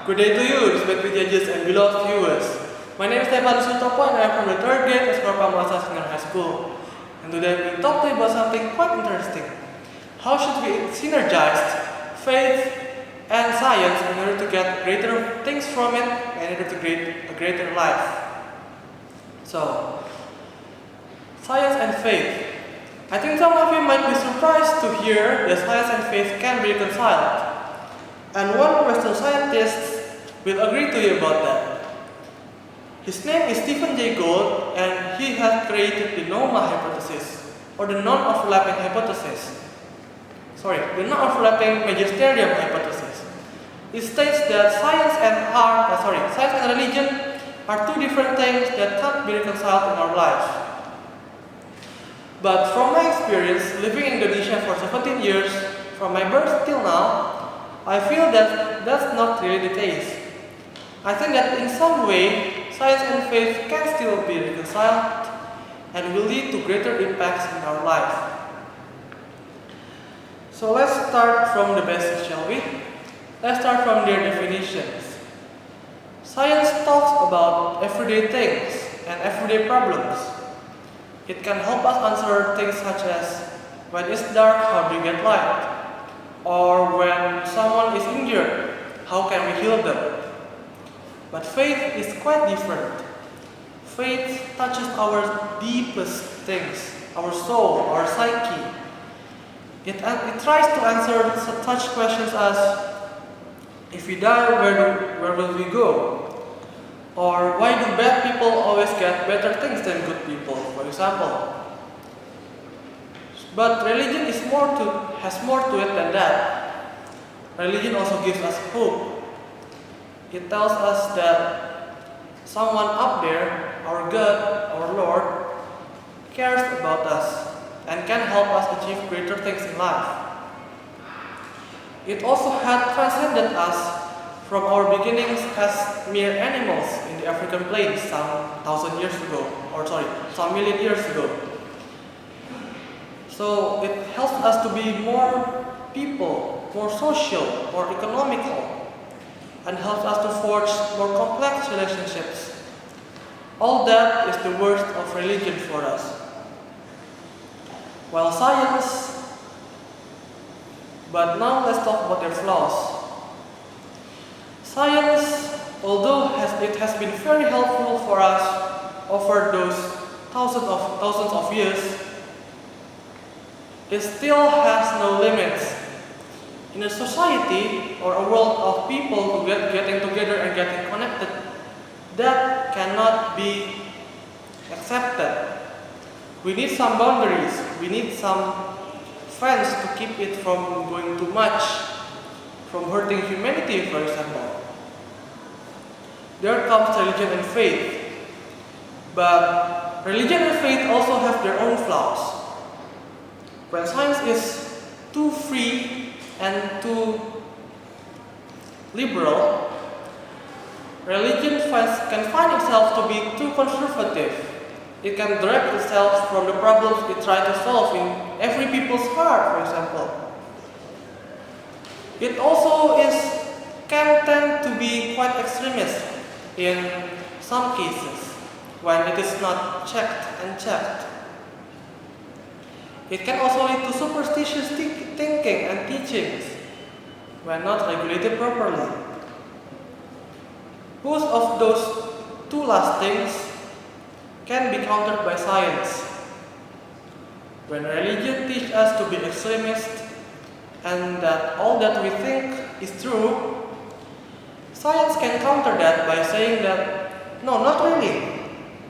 Good day to you, respected judges and beloved viewers. My name is Binus University and I am from the 3rd grade of Senior Senior High School. And today we will talk to you about something quite interesting. How should we synergize faith and science in order to get greater things from it and in order to create a greater life? So, science and faith. I think some of you might be surprised to hear that science and faith can be reconciled. And one Western scientist will agree to you about that. His name is Stephen Jay Gould, and he has created the NOMA hypothesis, or the non-overlapping hypothesis. The non-overlapping magisterium hypothesis. It states that science and religion are two different things that can't be reconciled in our lives. But from my experience living in Indonesia for 17 years, from my birth till now, I feel that that's not really the case. I think that in some way, science and faith can still be reconciled and will lead to greater impacts in our life. So let's start from the basics, shall we? Let's start from their definitions. Science talks about everyday things and everyday problems. It can help us answer things such as, when it's dark, how do you get light? Or when someone is injured, how can we heal them? But faith is quite different. Faith touches our deepest things, our soul, our psyche. It tries to answer such questions as, if we die, where will we go? Or why do bad people always get better things than good people, for example? But religion has more to it than that. Religion also gives us hope. It tells us that someone up there, our God, our Lord, cares about us and can help us achieve greater things in life. It also had transcended us from our beginnings as mere animals in the African plains some million years ago. So it helps us to be more people, more social, more economical, and helps us to forge more complex relationships. All that is the worst of religion for us. While but now let's talk about their flaws. Science, although it has been very helpful for us over those thousands of years, it still has no limits. In a society or a world of people getting together and getting connected, that cannot be accepted. We need some boundaries. We need some fence to keep it from going too much, from hurting humanity, for example. There comes religion and faith. But religion and faith also have their own flaws. When science is too free and too liberal, religion can find itself to be too conservative. It can direct itself from the problems it tries to solve in every people's heart, for example. It also can tend to be quite extremist in some cases when it is not checked and checked. It can also lead to superstitious thinking and teachings when not regulated properly. Both of those two last things can be countered by science. When religion teaches us to be extremist and that all that we think is true, science can counter that by saying that, no, not really.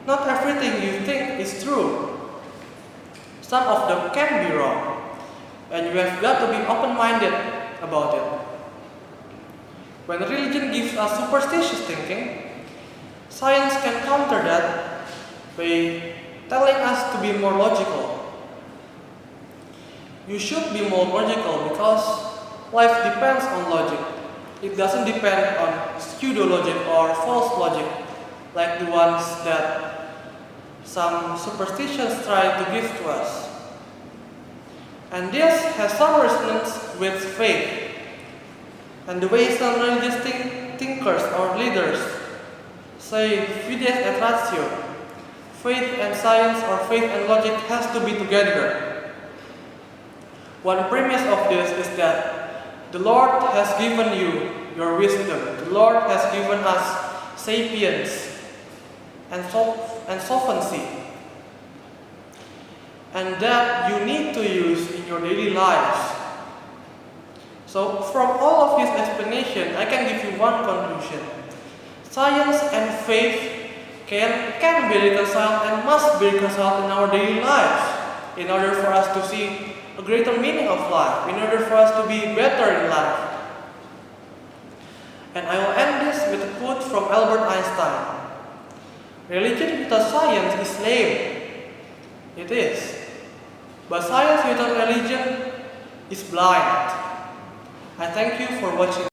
Not everything you think is true. Some of them can be wrong, and you have got to be open-minded about it. When religion gives us superstitious thinking, science can counter that by telling us to be more logical. You should be more logical because life depends on logic. It doesn't depend on pseudo-logic or false logic like the ones that some superstitions try to give to us. And this has some resonance with faith and the way some religious thinkers leaders say fides et ratio, faith and science or faith and logic has to be together. One premise of this is that the Lord has given you your wisdom. The Lord has given us sapience and sophancy, and that you need to use in your daily lives. So from all of this explanation, I can give you one conclusion. Science and faith can be reconciled and must be reconciled in our daily lives in order for us to see a greater meaning of life, in order for us to be better in life. And I will end this with a quote from Albert Einstein. Religion without science is lame. It is. But science without religion is blind. I thank you for watching.